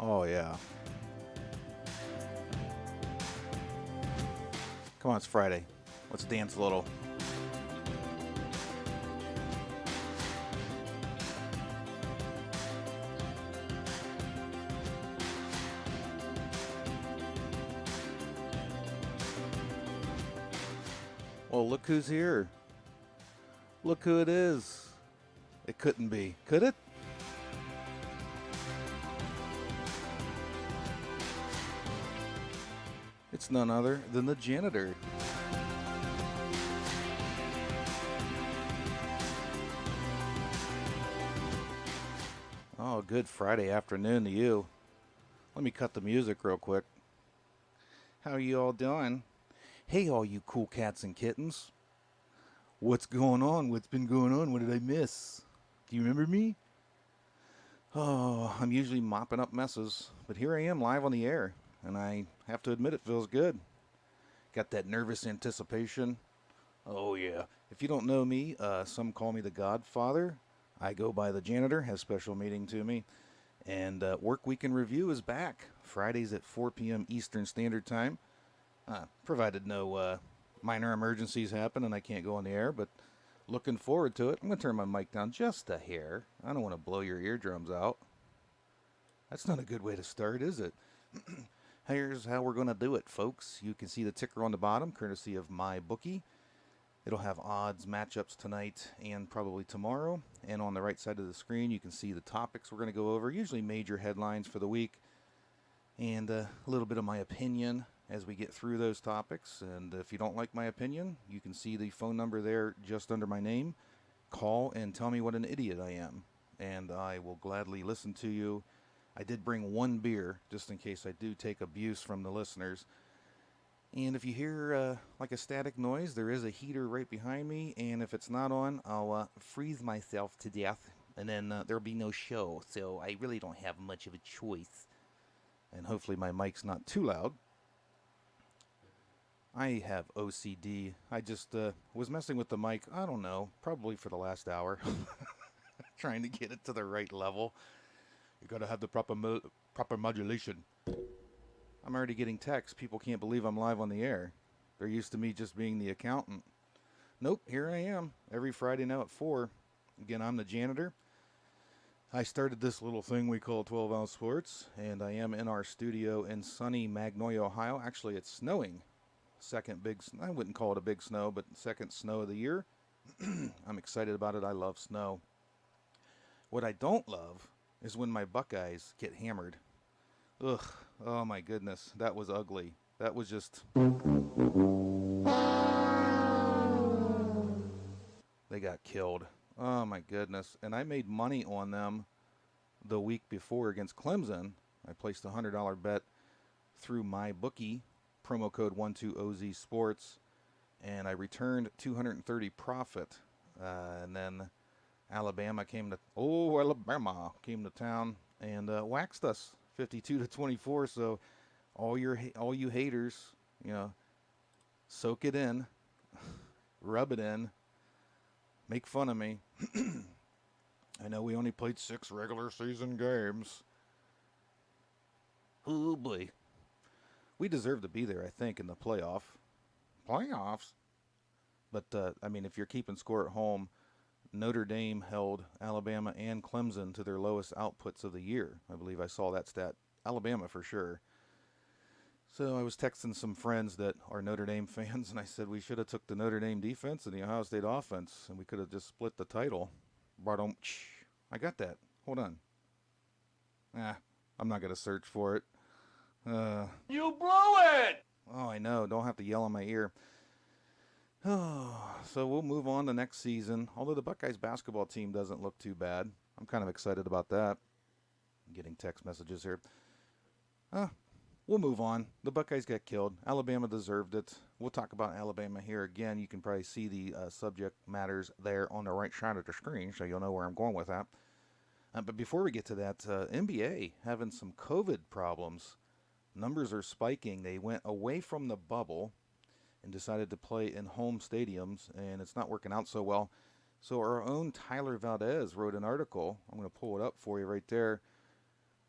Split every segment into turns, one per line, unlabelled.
Oh, yeah. Come on, it's Friday. Let's dance a little. Well, look who's here. Look who it is. It couldn't be, could it? It's none other than the janitor. Oh, good Friday afternoon to you. Let me cut the music real quick. How you all doing? Hey, all you cool cats and kittens. What's going on? What's been going on? What did I miss? Do you remember me? Oh, I'm usually mopping up messes, but here I am live on the air, and I have to admit it feels good. Got that nervous anticipation. Oh, yeah. If you don't know me, some call me the Godfather. I go by the janitor, has special meeting to me. And Work Week in Review is back, Fridays at 4 p.m. Eastern Standard Time. Provided no minor emergencies happen and I can't go on the air, but looking forward to it. I'm going to turn my mic down just a hair. I don't want to blow your eardrums out. That's not a good way to start, is it? Here's how we're going to do it, folks. You can see the ticker on the bottom, courtesy of my bookie. It'll have odds, matchups tonight and probably tomorrow. And on the right side of the screen, you can see the topics we're going to go over, usually major headlines for the week, and a little bit of my opinion as we get through those topics. And if you don't like my opinion, you can see the phone number there just under my name. Call and tell me what an idiot I am, and I will gladly listen to you. I did bring one beer, just in case I do take abuse from the listeners. And if you hear like a static noise, there is a heater right behind me, and if it's not on, I'll freeze myself to death, and then there'll be no show, so I really don't have much of a choice. And hopefully my mic's not too loud. I have OCD. I just was messing with the mic, I don't know, probably for the last hour, trying to get it to the right level. You gotta have the proper modulation. I'm already getting texts. People can't believe I'm live on the air. They're used to me just being the accountant. Nope, here I am, every Friday now at 4. Again, I'm the janitor. I started this little thing we call 12 Ounce Sports, and I am in our studio in sunny Magnolia, Ohio. Actually, it's snowing. I wouldn't call it a big snow, but second snow of the year. I'm excited about it. I love snow. What I don't love is when my Buckeyes get hammered. Ugh, oh my goodness, that was ugly. That was just... They got killed. Oh my goodness. And I made money on them the week before against Clemson. I placed a $100 bet through my bookie, promo code 12OZ Sports, and I returned 230 profit. And then Alabama came to town and waxed us 52-24. So all you haters, soak it in, rub it in, make fun of me. I know we only played 6 regular season games. Oh boy. We deserve to be there, I think, in the playoffs. But, if you're keeping score at home, Notre Dame held Alabama and Clemson to their lowest outputs of the year. I believe I saw that stat. Alabama for sure. So I was texting some friends that are Notre Dame fans, and I said we should have took the Notre Dame defense and the Ohio State offense, and we could have just split the title. I got that. Hold on. I'm not going to search for it.
You blew it!
Oh, I know. Don't have to yell in my ear. So we'll move on to next season. Although the Buckeyes basketball team doesn't look too bad. I'm kind of excited about that. I'm getting text messages here. We'll move on. The Buckeyes got killed. Alabama deserved it. We'll talk about Alabama here again. You can probably see the subject matters there on the right side of the screen, so you'll know where I'm going with that. But before we get to that, NBA having some COVID problems. Numbers are spiking. They went away from the bubble and decided to play in home stadiums, and it's not working out so well. So our own Tyler Valdez wrote an article. I'm going to pull it up for you right there.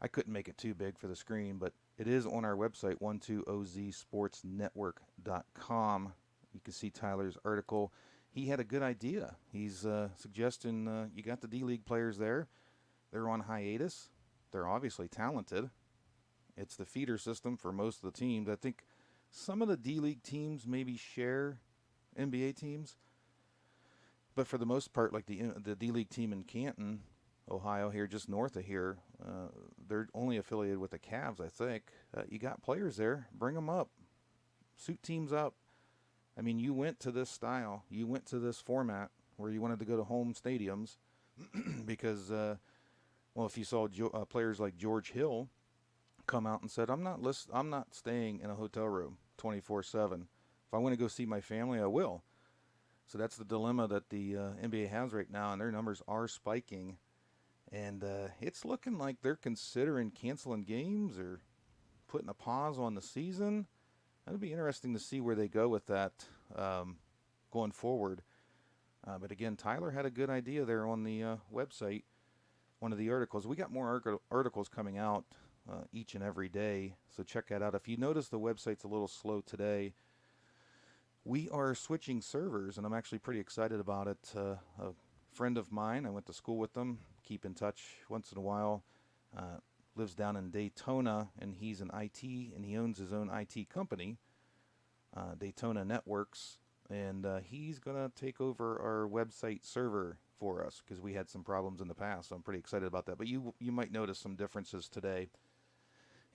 I couldn't make it too big for the screen, but it is on our website, 12ozsportsnetwork.com. You can see Tyler's article. He had a good idea. He's suggesting you got the D-League players there. They're on hiatus. They're obviously talented. It's the feeder system for most of the teams. I think some of the D-League teams maybe share NBA teams, but for the most part, like the D-League team in Canton, Ohio, here just north of here, they're only affiliated with the Cavs, I think. You got players there. Bring them up. Suit teams up. I mean, you went to this style. You went to this format where you wanted to go to home stadiums because, well, if you saw players like George Hill come out and said, I'm not staying in a hotel room 24/7. If I want to go see my family, I will. So that's the dilemma that the NBA has right now, and their numbers are spiking. And it's looking like they're considering canceling games or putting a pause on the season. It'll be interesting to see where they go with that going forward. But again, Tyler had a good idea there on the website, one of the articles. We got more articles coming out each and every day, so check that out. If you notice the website's a little slow today, we are switching servers, and I'm actually pretty excited about it. A friend of mine, I went to school with them, keep in touch once in a while, lives down in Daytona, and he's in IT, and he owns his own IT company, Daytona Networks, and he's going to take over our website server for us because we had some problems in the past, so I'm pretty excited about that. But you might notice some differences today.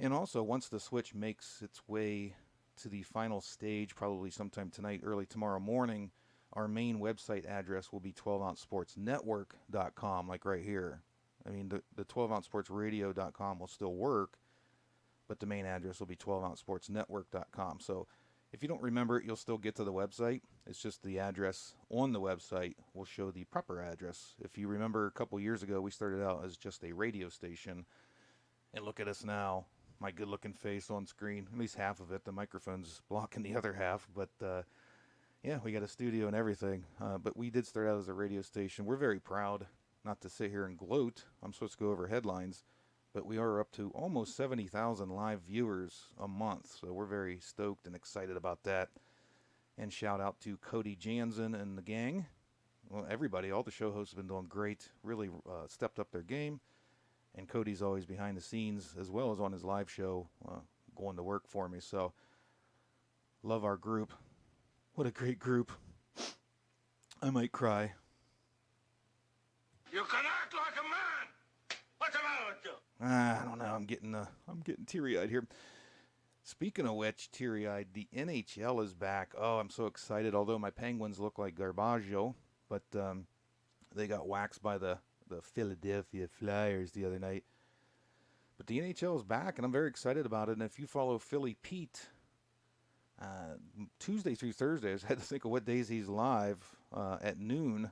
And also, once the switch makes its way to the final stage, probably sometime tonight, early tomorrow morning, our main website address will be 12ouncesportsnetwork.com, like right here. I mean, the 12ouncesportsradio.com will still work, but the main address will be 12ouncesportsnetwork.com. So if you don't remember it, you'll still get to the website. It's just the address on the website will show the proper address. If you remember a couple years ago, we started out as just a radio station, and look at us now. My good-looking face on screen, at least half of it. The microphone's blocking the other half, but yeah, we got a studio and everything. But we did start out as a radio station. We're very proud, not to sit here and gloat. I'm supposed to go over headlines, but we are up to almost 70,000 live viewers a month, so we're very stoked and excited about that. And shout out to Cody Jansen and the gang. Well, everybody, all the show hosts have been doing great, really stepped up their game. And Cody's always behind the scenes as well as on his live show going to work for me. So, love our group. What a great group. I might cry.
You can act like a man. What's the matter with you?
I don't know. I'm getting teary-eyed here. Speaking of which, teary-eyed, the NHL is back. Oh, I'm so excited. Although my Penguins look like Garbaggio, but they got waxed by the Philadelphia Flyers the other night. But the NHL is back, and I'm very excited about it. And if you follow Philly Pete, Tuesday through Thursdays, I had to think of what days he's live at noon.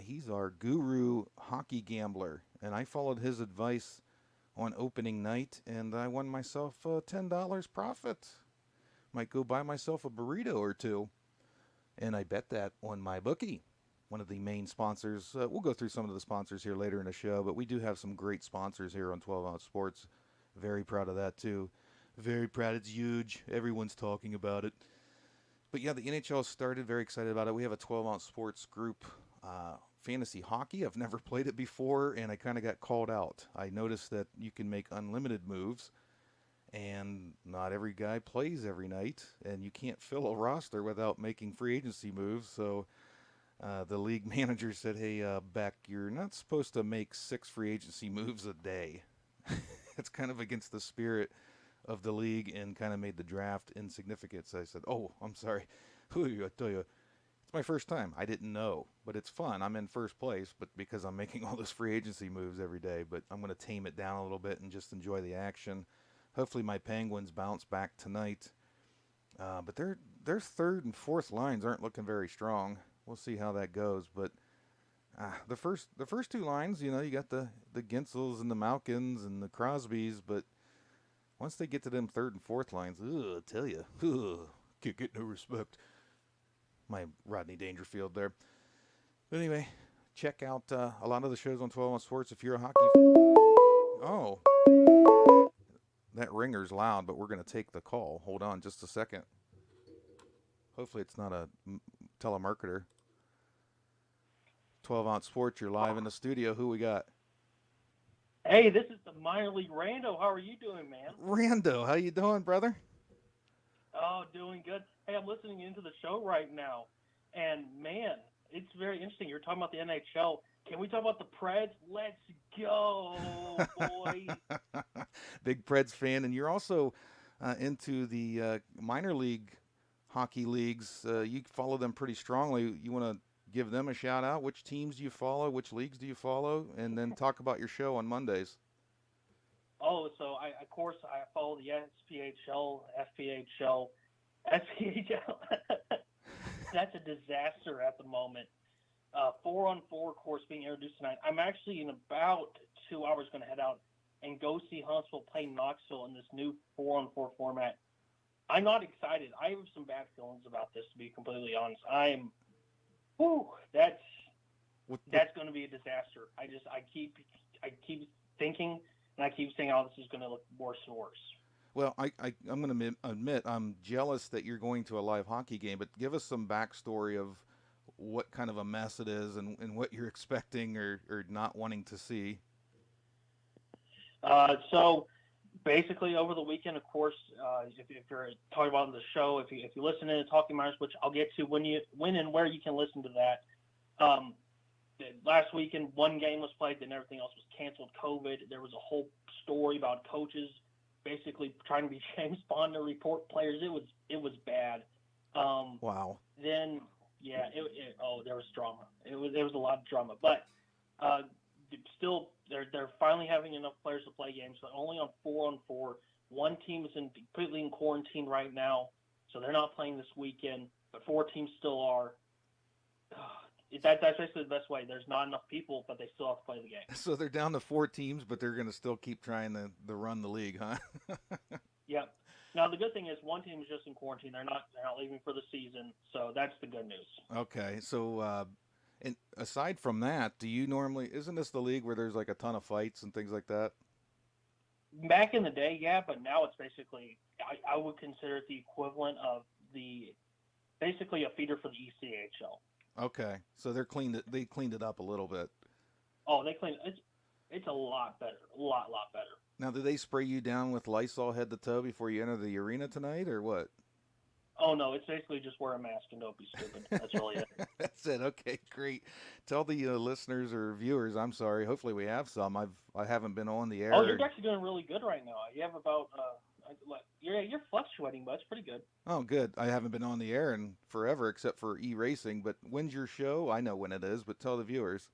He's our guru hockey gambler, and I followed his advice on opening night, and I won myself $10 profit. Might go buy myself a burrito or two, and I bet that on my bookie. One of the main sponsors. We'll go through some of the sponsors here later in the show, but we do have some great sponsors here on 12 Ounce Sports. Very proud of that, too. Very proud. It's huge. Everyone's talking about it. But yeah, the NHL started. Very excited about it. We have a 12 Ounce Sports group, fantasy hockey. I've never played it before, and I kind of got called out. I noticed that you can make unlimited moves, and not every guy plays every night, and you can't fill a roster without making free agency moves, so the league manager said, hey, Beck, you're not supposed to make 6 free agency moves a day. It's kind of against the spirit of the league and kind of made the draft insignificant. So I said, oh, I'm sorry. I tell you, it's my first time. I didn't know, but it's fun. I'm in first place, but because I'm making all those free agency moves every day. But I'm going to tame it down a little bit and just enjoy the action. Hopefully my Penguins bounce back tonight. But their third and fourth lines aren't looking very strong. We'll see how that goes, but the first 2 lines, you know, you got the Ginsels and the Malkins and the Crosbys, but once they get to them third and fourth lines, I tell you, can't get no respect. My Rodney Dangerfield there. But anyway, check out a lot of the shows on 12 on Sports if you're a hockey. Oh, That ringer's loud, but we're going to take the call. Hold on just a second. Hopefully it's not a telemarketer. 12 Ounce Sports, you're live in the studio. Who we got?
Hey, this is the minor league Rando. How are you doing, man?
Rando, how you doing, brother?
Oh, doing good. Hey, I'm listening into the show right now, and man, it's very interesting. You're talking about the NHL. Can we talk about the Preds? Let's go, boy.
Big Preds fan, and you're also into the minor league hockey leagues. You follow them pretty strongly. You want to give them a shout out? Which teams do you follow? Which leagues do you follow? And then talk about your show on Mondays.
Oh, so I follow the SPHL, FPHL, SPHL. That's a disaster at the moment. 4-on-4 course being introduced tonight. I'm actually in about 2 hours going to head out and go see Huntsville play Knoxville in this new 4-on-4 format. I'm not excited. I have some bad feelings about this, to be completely honest. That's going to be a disaster. I keep thinking, and I keep saying, oh, this is going to look worse and worse.
Well, I'm going to admit I'm jealous that you're going to a live hockey game, but give us some backstory of what kind of a mess it is and what you're expecting or not wanting to see.
So basically over the weekend, of course, if you're talking about the show, if you listen to Talking Miners, which I'll get to when and where you can listen to that. Last weekend, one game was played, then everything else was canceled. COVID. There was a whole story about coaches basically trying to be James Bond to report players. It was bad.
Wow.
Then there was drama. It was a lot of drama, but still they're finally having enough players to play games, but only on 4-on-4. One team is completely in quarantine right now, so they're not playing this weekend, but 4 teams still are. That's basically the best way. There's not enough people, but they still have to play the game.
So they're down to 4 teams, but they're going to still keep trying to run the league, huh?
Yep. Now the good thing is one team is just in quarantine. They're not leaving for the season, so that's the good news.
Okay, so and aside from that, isn't this the league where there's like a ton of fights and things like that?
Back in the day, yeah, but now it's basically I would consider it the equivalent of basically a feeder for the ECHL.
Okay, so they cleaned it up a little bit.
Oh, they cleaned it. It's a lot better, a lot better.
Now, do they spray you down with Lysol head to toe before you enter the arena tonight, or what?
Oh no, it's basically just wear a mask and don't be stupid. That's really it.
That's it. Okay, great. Tell the listeners or viewers. I'm sorry. Hopefully, we have some. I haven't been on the air.
Oh, you're actually doing really good right now. You have about you're fluctuating, but it's pretty good.
Oh, good. I haven't been on the air in forever, except for e-racing. But when's your show? I know when it is, but tell the viewers.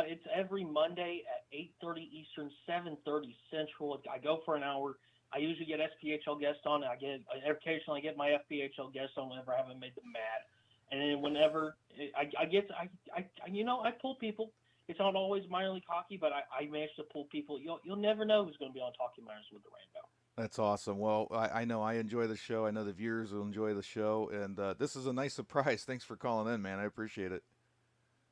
It's every Monday at 8:30 Eastern, 7:30 Central. I go for an hour. I usually get SPHL guests on. Occasionally I get my FPHL guests on whenever I haven't made them mad. And then whenever I pull people. It's not always minor league hockey, but I manage to pull people. You'll never know who's going to be on Talking Miners with the Rainbow.
That's awesome. Well, I know I enjoy the show. I know the viewers will enjoy the show, and this is a nice surprise. Thanks for calling in, man. I appreciate it.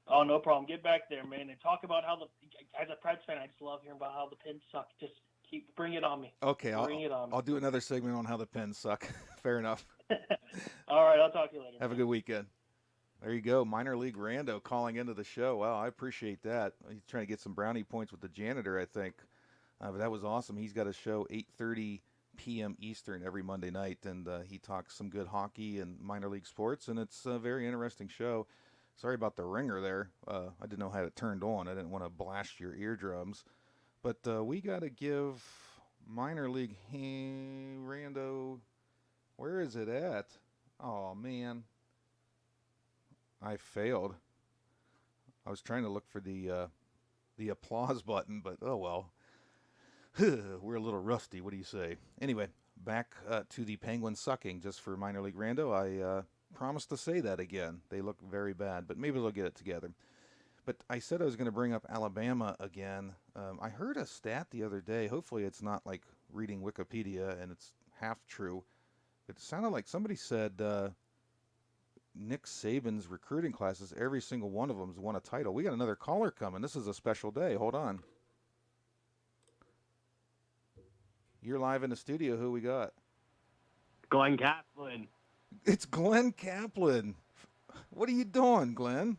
Oh, no problem. Get back there, man, and talk about as a Preds fan, I just love hearing about how the Pens suck. Just bring it on me.
Okay, I'll do another segment on how the Pens suck. Fair enough.
All right, I'll talk to you later.
Have a good weekend. There you go, minor league Rando calling into the show. Wow, I appreciate that. He's trying to get some brownie points with the janitor, I think. But that was awesome. He's got a show 8:30 p.m. Eastern every Monday night, and he talks some good hockey and minor league sports, and it's a very interesting show. Sorry about the ringer there. I didn't know how it turned on. I didn't want to blast your eardrums. But we got to give minor league Rando, where is it at? Oh, man. I failed. I was trying to look for the applause button, but oh well. We're a little rusty. What do you say? Anyway, back to the Penguins sucking. Just for minor league Rando, I promised to say that again. They look very bad, but maybe they'll get it together. But I said I was going to bring up Alabama again. I heard a stat the other day. Hopefully it's not like reading Wikipedia and it's half true. It sounded like somebody said Nick Saban's recruiting classes, every single one of them has won a title. We got another caller coming. This is a special day. Hold on. You're live in the studio. Who we got?
Glenn Kaplan.
It's Glenn Kaplan. What are you doing, Glenn?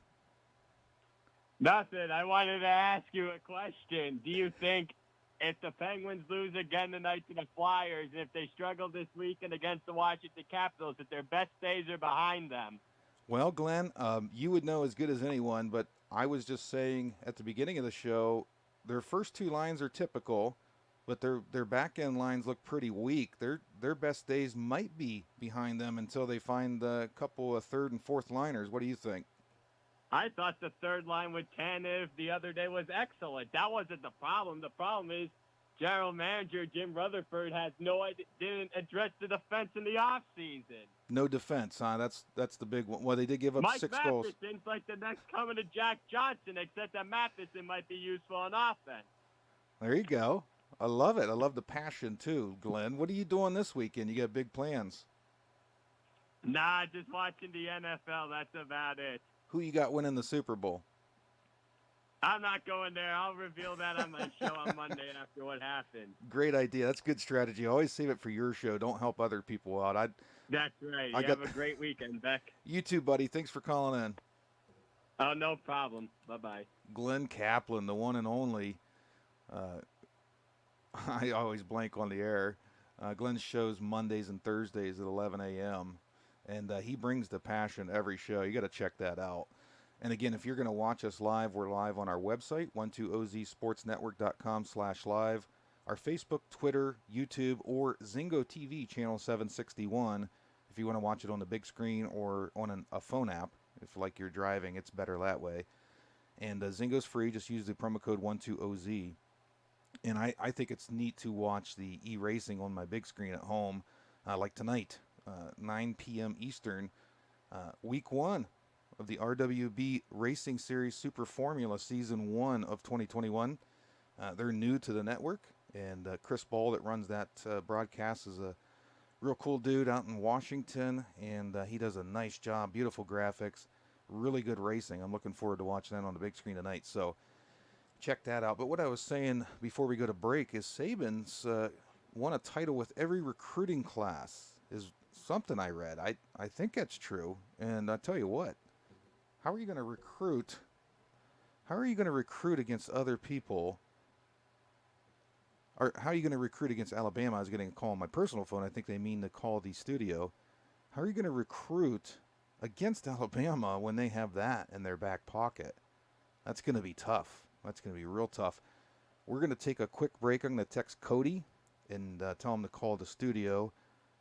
Nothing. I wanted to ask you a question. Do you think if the Penguins lose again tonight to the Flyers, and if they struggle this weekend against the Washington Capitals, that their best days are behind them?
Well, Glenn, you would know as good as anyone, but I was just saying at the beginning of the show, their first two lines are typical, but their back end lines look pretty weak. Their best days might be behind them until they find a couple of third and fourth liners. What do you think?
I thought the third line with Tanev the other day was excellent. That wasn't the problem. The problem is general manager Jim Rutherford didn't address the defense in the offseason.
No defense, huh? That's the big one. Well, they did give up
Mike
6 goals.
Matheson's like the next coming to Jack Johnson, except that Matheson might be useful on offense.
There you go. I love it. I love the passion too, Glenn. What are you doing this weekend? You got big plans?
Nah, just watching the NFL. That's about it.
Who you got winning the Super Bowl?
I'm not going there. I'll reveal that on my show on Monday after what happened.
Great idea. That's good strategy. Always save it for your show. Don't help other people out.
That's right. Have a great weekend, Beck.
You too, buddy. Thanks for calling in.
Oh, no problem. Bye-bye.
Glenn Kaplan, the one and only. I always blank on the air. Glenn's shows Mondays and Thursdays at 11 a.m. And he brings the passion every show. You got to check that out. And again, if you're going to watch us live, we're live on our website, 12ozsportsnetwork.com/live. Our Facebook, Twitter, YouTube, or Zingo TV channel 761. If you want to watch it on the big screen or on a phone app, if like you're driving, it's better that way. And Zingo's free. Just use the promo code 12OZ. And I think it's neat to watch the e-racing on my big screen at home, like tonight, 9 p.m. Eastern, week 1 of the RWB Racing Series Super Formula Season 1 of 2021. They're new to the network, and Chris Ball that runs that broadcast is a real cool dude out in Washington, and he does a nice job, beautiful graphics, really good racing. I'm looking forward to watching that on the big screen tonight, so check that out. But what I was saying before we go to break is Saban's won a title with every recruiting class is something I read. I think that's true, and I tell you what, how are you going to recruit? How are you going to recruit against other people? Or how are you going to recruit against Alabama? I was getting a call on my personal phone. I think they mean to call the studio. How are you going to recruit against Alabama when they have that in their back pocket? That's going to be tough. That's going to be real tough. We're going to take a quick break. I'm going to text Cody and tell him to call the studio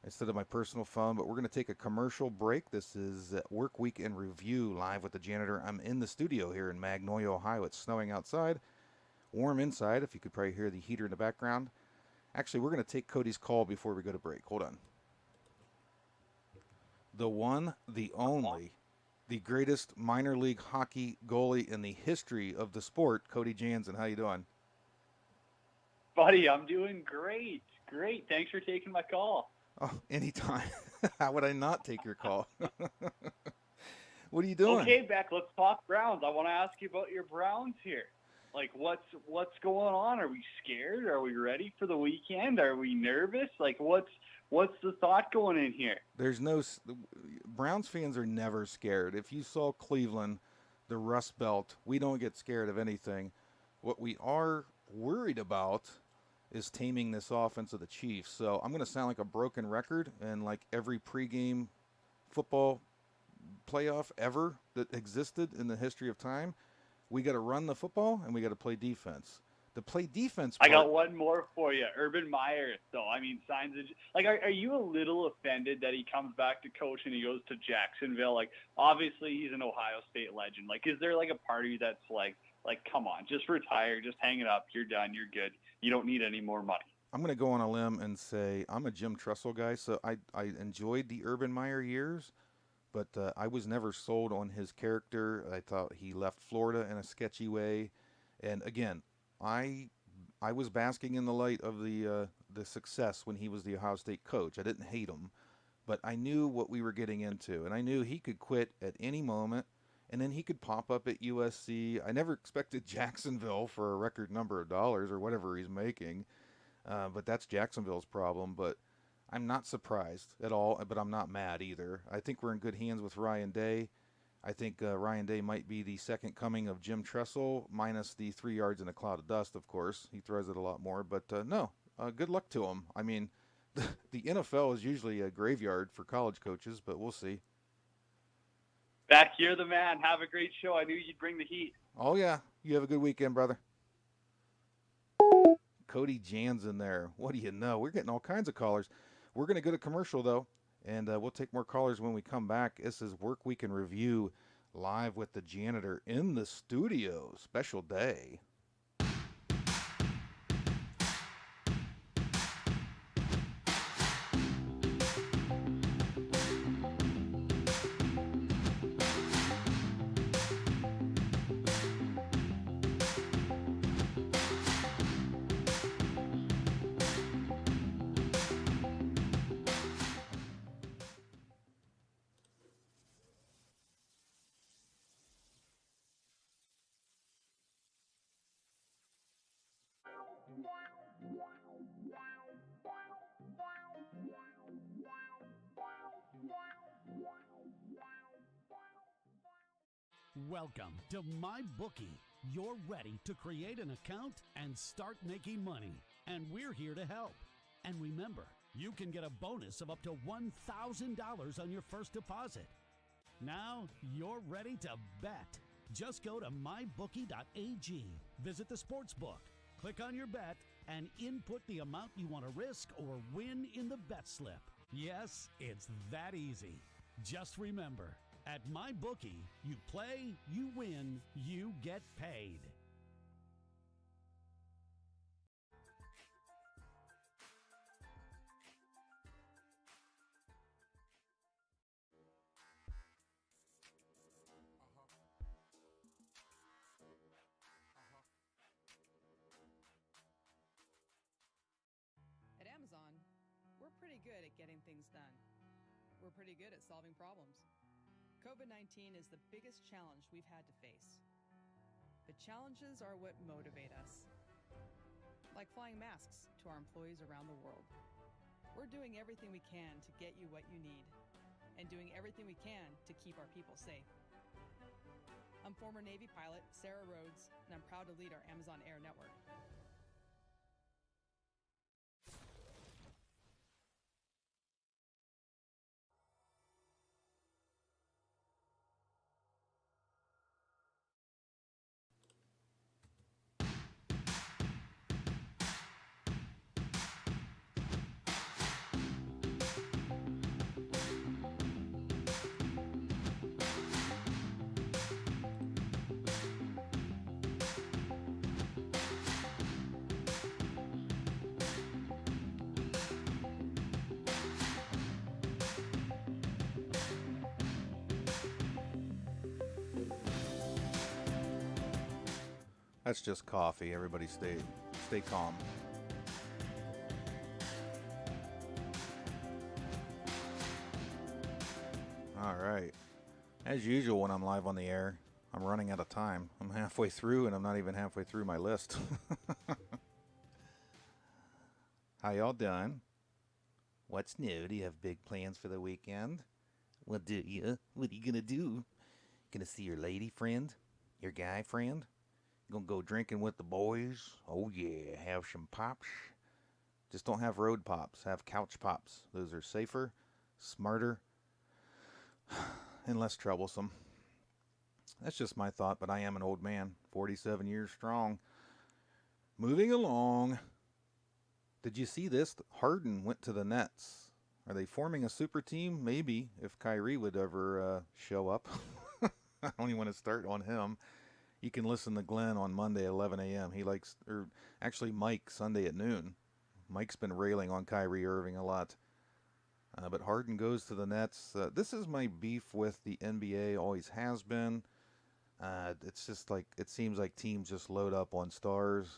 instead of my personal phone. But we're going to take a commercial break. This is Work Week in Review live with the janitor. I'm in the studio here in Magnolia, Ohio. It's snowing outside, warm inside, if you could probably hear the heater in the background. Actually, we're going to take Cody's call before we go to break. Hold on. The one, the only, the greatest minor league hockey goalie in the history of the sport, Cody Jansen. How you doing?
Buddy, I'm doing great. Great. Thanks for taking my call.
Oh, anytime. How would I not take your call? What are you doing?
Okay, Beck, let's talk Browns. I want to ask you about your Browns here. Like, what's going on? Are we scared? Are we ready for the weekend? Are we nervous? Like, what's the thought going in here?
There's no – Browns fans are never scared. If you saw Cleveland, the Rust Belt, we don't get scared of anything. What we are worried about is taming this offense of the Chiefs. So I'm going to sound like a broken record, and like every pregame football playoff ever that existed in the history of time, we got to run the football and we got to play defense. The play defense part,
I got one more for you. Urban Meyer, though. I mean, signs of – like, are you a little offended that he comes back to coach and he goes to Jacksonville? Like, obviously he's an Ohio State legend. Like, is there, like, a party that's like, come on, just retire, just hang it up, you're done, you're good. You don't need any more money.
I'm going to go on a limb and say I'm a Jim Tressel guy, so I enjoyed the Urban Meyer years, but I was never sold on his character. I thought he left Florida in a sketchy way. And, again, I was basking in the light of the success when he was the Ohio State coach. I didn't hate him, but I knew what we were getting into, and I knew he could quit at any moment, and then he could pop up at USC. I never expected Jacksonville for a record number of dollars or whatever he's making. But that's Jacksonville's problem. But I'm not surprised at all, but I'm not mad either. I think we're in good hands with Ryan Day. I think Ryan Day might be the second coming of Jim Tressel, minus the 3 yards in a cloud of dust, of course. He throws it a lot more. But no, good luck to him. I mean, the NFL is usually a graveyard for college coaches, but we'll see.
Back here, the man. Have a great show. I knew you'd bring the heat.
Oh, yeah. You have a good weekend, brother. Cody Jan's in there. What do you know? We're getting all kinds of callers. We're going to go to commercial, though, and we'll take more callers when we come back. This is Work Week in Review, live with the janitor in the studio. Special day.
Welcome to MyBookie. You're ready to create an account and start making money, and we're here to help. And remember, you can get a bonus of up to $1,000 on your first deposit. Now you're ready to bet. Just go to mybookie.ag, visit the sports book, click on your bet, and input the amount you want to risk or win in the bet slip. Yes, it's that easy. Just remember, at MyBookie, you play, you win, you get paid.
At Amazon, we're pretty good at getting things done. We're pretty good at solving problems. COVID-19 is the biggest challenge we've had to face. But challenges are what motivate us. Like flying masks to our employees around the world. We're doing everything we can to get you what you need, and doing everything we can to keep our people safe. I'm former Navy pilot Sarah Rhodes, and I'm proud to lead our Amazon Air network.
That's just coffee. Everybody stay calm. All right. As usual when I'm live on the air, I'm running out of time. I'm halfway through and I'm not even halfway through my list. How y'all doing? What's new? Do you have big plans for the weekend? What do you? What are you gonna do? Gonna see your lady friend? Your guy friend? Gonna go drinking with the boys? Oh yeah, have some pops. Just don't have road pops, have couch pops. Those are safer, smarter, and less troublesome. That's just my thought, but I am an old man, 47 years strong. Moving along. Did you see this? Harden went to the Nets. Are they forming a super team? Maybe, if Kyrie would ever show up. I don't even want to start on him. You can listen to Glenn on Monday at 11 a.m. He likes, or actually Mike Sunday at noon. Mike's been railing on Kyrie Irving a lot. But Harden goes to the Nets. This is my beef with the NBA, always has been. It's just like, it seems like teams just load up on stars.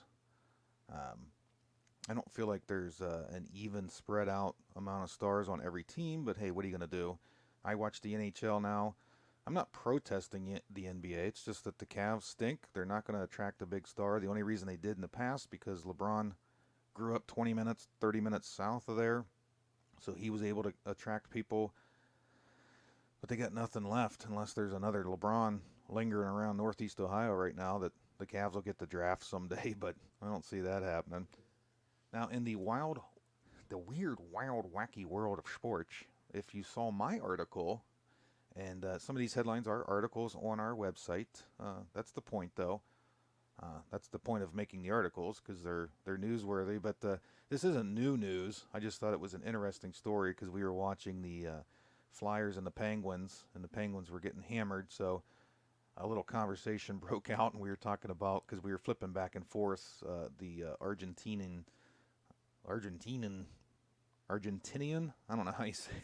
I don't feel like there's an even spread out amount of stars on every team, but hey, what are you going to do? I watch the NHL now. I'm not protesting the NBA. It's just that the Cavs stink. They're not going to attract a big star. The only reason they did in the past because LeBron grew up 20 minutes, 30 minutes south of there. So he was able to attract people. But they got nothing left unless there's another LeBron lingering around Northeast Ohio right now that the Cavs will get the draft someday, but I don't see that happening. Now, in the weird, wild, wacky world of sports, if you saw my article, and some of these headlines are articles on our website. That's the point, though. That's the point of making the articles, because they're newsworthy. But this isn't new news. I just thought it was an interesting story because we were watching the Flyers and the Penguins were getting hammered. So a little conversation broke out, and we were talking about, because we were flipping back and forth, the Argentinian. I don't know how you say it.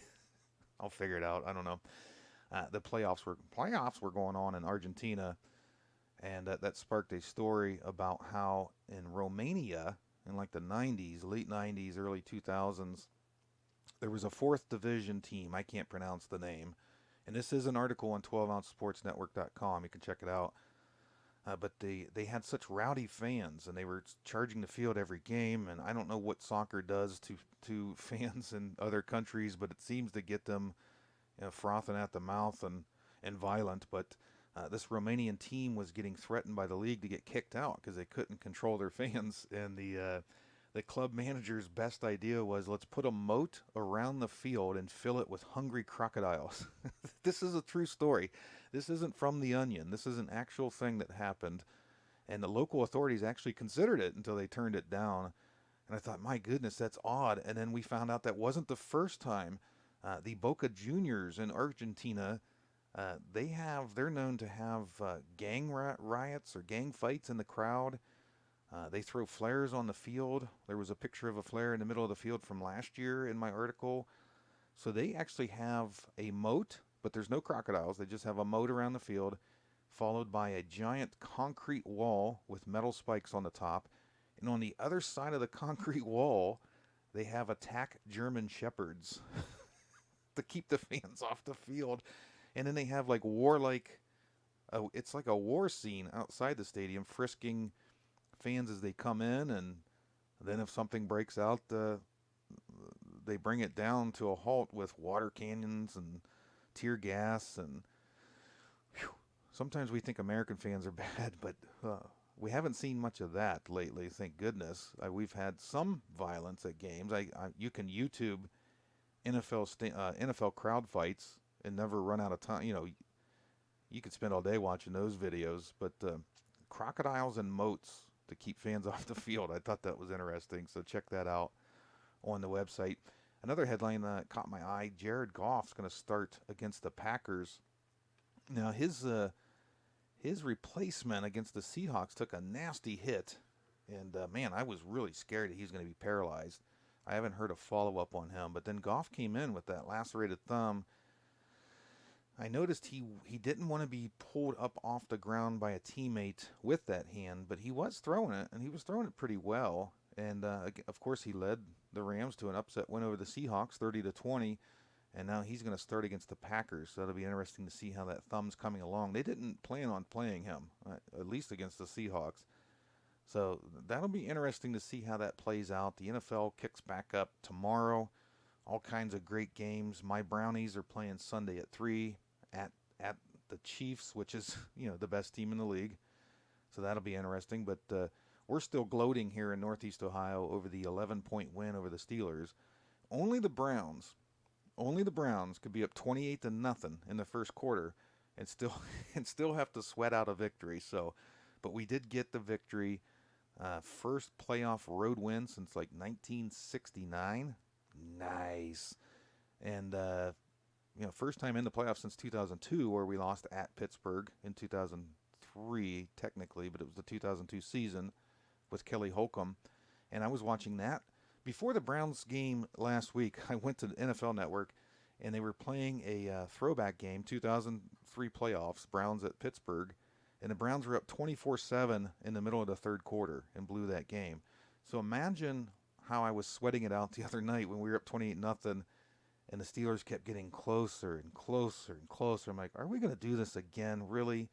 I'll figure it out. I don't know. The playoffs were going on in Argentina, and that sparked a story about how in Romania in like the 90s, late 90s, early 2000s, there was a fourth division team. I can't pronounce the name. And this is an article on 12ouncesportsnetwork.com. You can check it out. But they had such rowdy fans, and they were charging the field every game. And I don't know what soccer does to fans in other countries, but it seems to get them, frothing at the mouth and violent. But this Romanian team was getting threatened by the league to get kicked out because they couldn't control their fans. And the club manager's best idea was, let's put a moat around the field and fill it with hungry crocodiles. This is a true story. This isn't from The Onion. This is an actual thing that happened. And the local authorities actually considered it until they turned it down. And I thought, my goodness, that's odd. And then we found out that wasn't the first time. The Boca Juniors in Argentina, they're known to have gang riots or gang fights in the crowd. They throw flares on the field. There was a picture of a flare in the middle of the field from last year in my article. So they actually have a moat, but there's no crocodiles. They just have a moat around the field, followed by a giant concrete wall with metal spikes on the top. And on the other side of the concrete wall, they have attack German shepherds to keep the fans off the field. And then they have like it's like a war scene outside the stadium, frisking fans as they come in. And then if something breaks out, they bring it down to a halt with water cannons and tear gas. And sometimes we think American fans are bad, but we haven't seen much of that lately, thank goodness. We've had some violence at games. You can YouTube NFL crowd fights and never run out of time. You could spend all day watching those videos. But crocodiles and moats to keep fans off the field, I thought that was interesting. So check that out on the website. Another headline that caught my eye: Jared Goff's going to start against the Packers. Now his replacement against the Seahawks took a nasty hit, and man, I was really scared that he was going to be paralyzed. I haven't heard a follow-up on him, but then Goff came in with that lacerated thumb. I noticed he didn't want to be pulled up off the ground by a teammate with that hand, but he was throwing it, and he was throwing it pretty well. And of course, he led the Rams to an upset win over the Seahawks, 30-20. And now he's going to start against the Packers. So it'll be interesting to see how that thumb's coming along. They didn't plan on playing him, at least against the Seahawks. So that'll be interesting to see how that plays out. The NFL kicks back up tomorrow. All kinds of great games. My Brownies are playing Sunday at 3 at the Chiefs, which is the best team in the league. So that'll be interesting. But we're still gloating here in Northeast Ohio over the 11-point win over the Steelers. Only the Browns could be up 28-0 in the first quarter and still have to sweat out a victory. So, but we did get the victory. First playoff road win since like 1969. Nice. And first time in the playoffs since 2002, where we lost at Pittsburgh in 2003 technically, but it was the 2002 season with Kelly Holcomb. And I was watching that. Before the Browns game last week, I went to the NFL Network, and they were playing a throwback game, 2003 playoffs, Browns at Pittsburgh, and the Browns were up 24-7 in the middle of the third quarter and blew that game. So imagine how I was sweating it out the other night when we were up 28-0, and the Steelers kept getting closer and closer and closer. I'm like, are we going to do this again, really?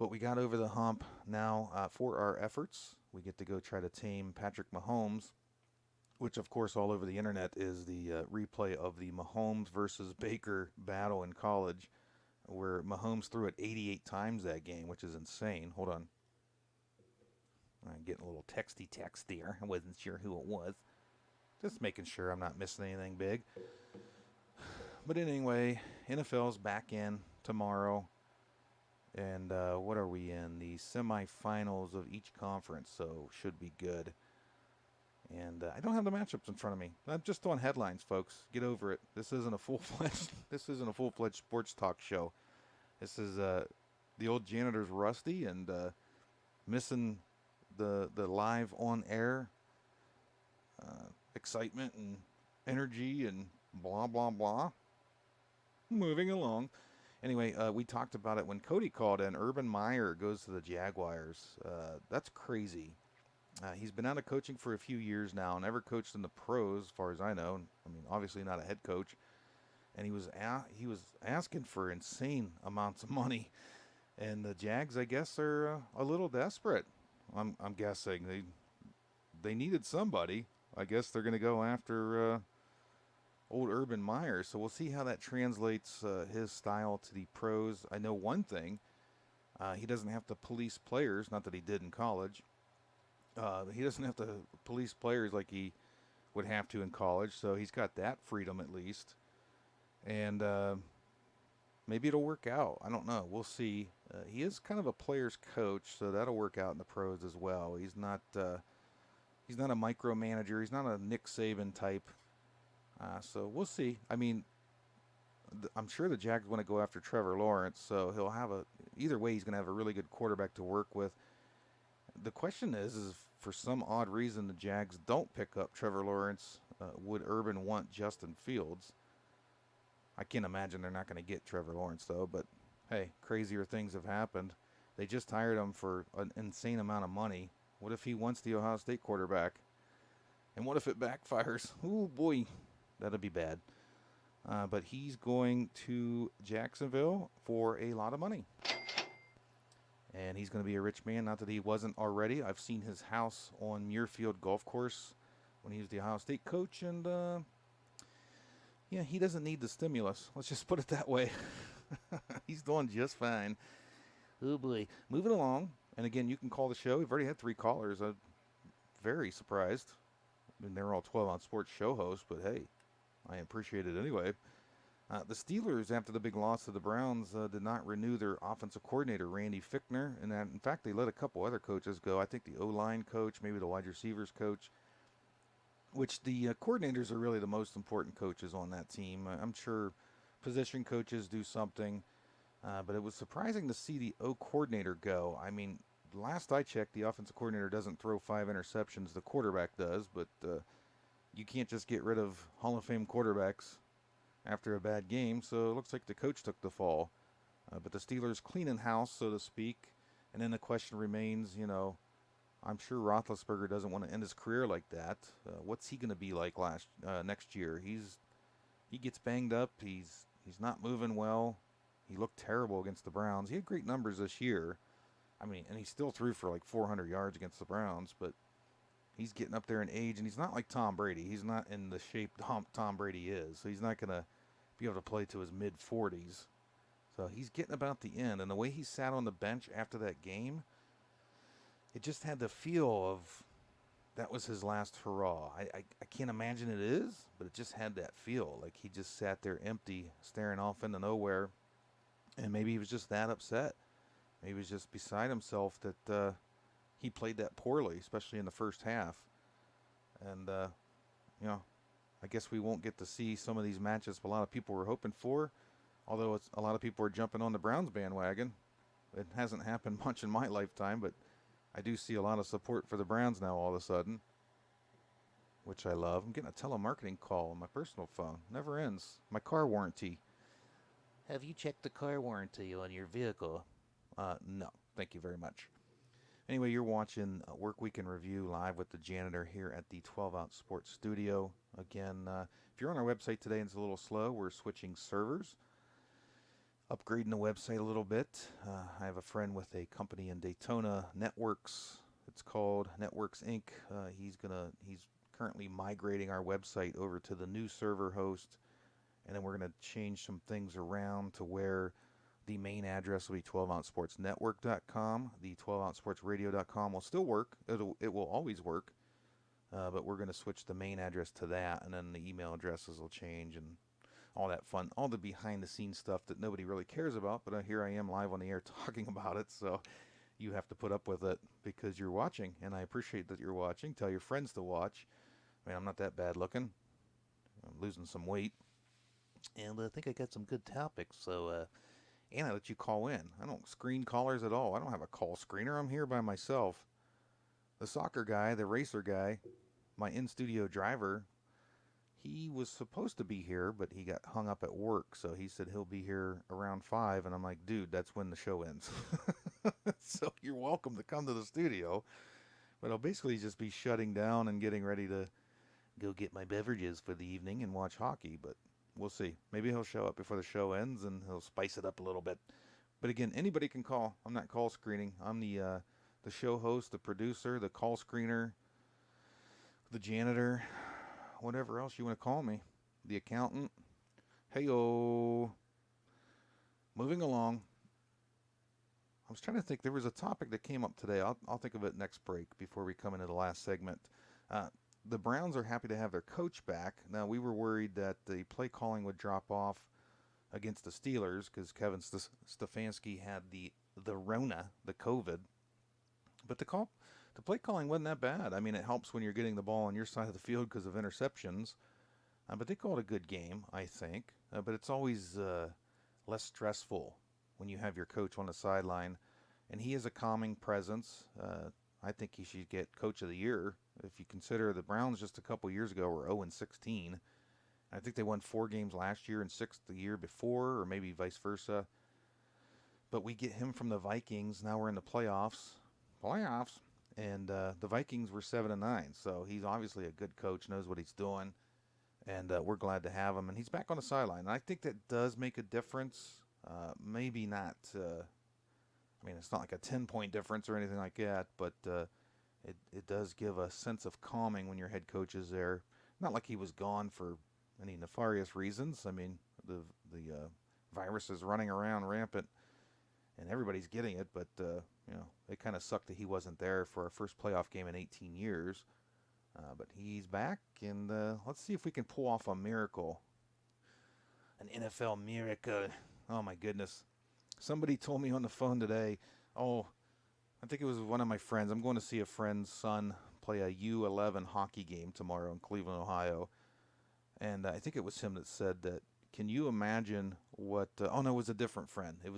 But we got over the hump now for our efforts. We get to go try to tame Patrick Mahomes, which, of course, all over the internet is the replay of the Mahomes versus Baker battle in college, where Mahomes threw it 88 times that game, which is insane. Hold on. I'm getting a little texty text there. I wasn't sure who it was. Just making sure I'm not missing anything big. But anyway, NFL's back in tomorrow. And what are we in? The semifinals of each conference, so should be good. And I don't have the matchups in front of me. I'm just on headlines, folks. Get over it. This isn't a full-fledged sports talk show. This is the old janitor's rusty and missing the live on air excitement and energy and blah blah blah. Moving along. Anyway, we talked about it when Cody called in. Urban Meyer goes to the Jaguars. That's crazy. He's been out of coaching for a few years now. Never coached in the pros, as far as I know. I mean, obviously not a head coach. And he was asking for insane amounts of money. And the Jags, I guess, are a little desperate. I'm guessing they needed somebody. I guess they're going to go after old Urban Meyer. So we'll see how that translates his style to the pros. I know one thing. He doesn't have to police players. Not that he did in college. He doesn't have to police players like he would have to in college. So he's got that freedom at least. And maybe it'll work out. I don't know. We'll see. He is kind of a player's coach, so that'll work out in the pros as well. He's not a micromanager. He's not a Nick Saban type. So we'll see. I mean, I'm sure the Jags want to go after Trevor Lawrence, so he'll have either way, he's going to have a really good quarterback to work with. The question is for some odd reason the Jags don't pick up Trevor Lawrence, would Urban want Justin Fields? I can't imagine they're not going to get Trevor Lawrence, though, but hey, crazier things have happened. They just hired him for an insane amount of money. What if he wants the Ohio State quarterback? And what if it backfires? Oh, boy, that'll be bad. But he's going to Jacksonville for a lot of money. And he's going to be a rich man. Not that he wasn't already. I've seen his house on Muirfield Golf Course when he was the Ohio State coach. And, yeah, he doesn't need the stimulus. Let's just put it that way. He's doing just fine. Oh, boy. Moving along. And, again, you can call the show. We've already had 3 callers. I'm very surprised. I mean, they're all 12 on sports show hosts, but, hey, I appreciate it anyway. The Steelers, after the big loss to the Browns, did not renew their offensive coordinator, Randy Fichtner. And in fact, they let a couple other coaches go. I think the O-line coach, maybe the wide receivers coach, which the coordinators are really the most important coaches on that team. I'm sure position coaches do something, but it was surprising to see the O-coordinator go. I mean, last I checked, the offensive coordinator doesn't throw 5 interceptions. The quarterback does, but you can't just get rid of Hall of Fame quarterbacks after a bad game, so it looks like the coach took the fall. But the Steelers cleaning house, so to speak, and then the question remains, I'm sure Roethlisberger doesn't want to end his career like that. What's he going to be like next year? He gets banged up. He's not moving well. He looked terrible against the Browns. He had great numbers this year. I mean, and he still threw for like 400 yards against the Browns, but he's getting up there in age, and he's not like Tom Brady. He's not in the shape Tom Brady is, so he's not going to be able to play to his mid-40s. So he's getting about the end, and the way he sat on the bench after that game, it just had the feel of that was his last hurrah. I can't imagine it is, but it just had that feel. Like he just sat there empty, staring off into nowhere, and maybe he was just that upset. Maybe he was just beside himself that he played that poorly, especially in the first half. And, I guess we won't get to see some of these matches a lot of people were hoping for, although a lot of people are jumping on the Browns bandwagon. It hasn't happened much in my lifetime, but I do see a lot of support for the Browns now all of a sudden, which I love. I'm getting a telemarketing call on my personal phone. Never ends. My car warranty. Have you checked the car warranty on your vehicle? No. Thank you very much. Anyway, you're watching Work Week in Review live with the janitor here at the 12-Ounce Sports Studio. Again, if you're on our website today and it's a little slow, we're switching servers. upgrading the website a little bit. I have a friend with a company in Daytona, Networks. It's called Networks Inc. He's currently migrating our website over to the new server host, and then we're gonna change some things around to where the main address will be 12ouncesportsnetwork.com. The 12ouncesportsradio.com will still work. It will always work, but we're gonna switch the main address to that, and then the email addresses will change and all that fun, all the behind-the-scenes stuff that nobody really cares about, but here I am live on the air talking about it, so you have to put up with it because you're watching, and I appreciate that you're watching. Tell your friends to watch. I mean, I'm not that bad looking. I'm losing some weight, and I think I got some good topics, so, and I let you call in. I don't screen callers at all. I don't have a call screener. I'm here by myself. The soccer guy, the racer guy, my in-studio driver, he was supposed to be here, but he got hung up at work, so he said he'll be here around 5, and I'm like, dude, that's when the show ends. So you're welcome to come to the studio, but I'll basically just be shutting down and getting ready to go get my beverages for the evening and watch hockey, but we'll see. Maybe he'll show up before the show ends, and he'll spice it up a little bit. But again, anybody can call. I'm not call screening. I'm the show host, the producer, the call screener, the janitor, whatever else you want to call me, the accountant. Hey-o. Moving along. I was trying to think. There was a topic that came up today. I'll think of it next break before we come into the last segment. The Browns are happy to have their coach back. Now, we were worried that the play calling would drop off against the Steelers because Kevin Stefanski had the Rona, the COVID. But the play calling wasn't that bad. I mean, it helps when you're getting the ball on your side of the field because of interceptions. But they called a good game, I think. But it's always less stressful when you have your coach on the sideline. And he is a calming presence. I think he should get Coach of the Year. If you consider the Browns just a couple years ago were 0-16. I think they won 4 games last year and 6 the year before, or maybe vice versa. But we get him from the Vikings. Now we're in the playoffs. And the Vikings were 7-9, so he's obviously a good coach, knows what he's doing, and we're glad to have him. And he's back on the sideline. And I think that does make a difference. Maybe not. I mean, it's not like a 10-point difference or anything like that, but it does give a sense of calming when your head coach is there. Not like he was gone for any nefarious reasons. I mean, the virus is running around rampant, and everybody's getting it, but it kind of sucked that he wasn't there for our first playoff game in 18 years. But he's back, and let's see if we can pull off a miracle. An NFL miracle. Oh, my goodness. Somebody told me on the phone today, I think it was one of my friends. I'm going to see a friend's son play a U11 hockey game tomorrow in Cleveland, Ohio. And I think it was him that said that, can you imagine what... no, it was a different friend. He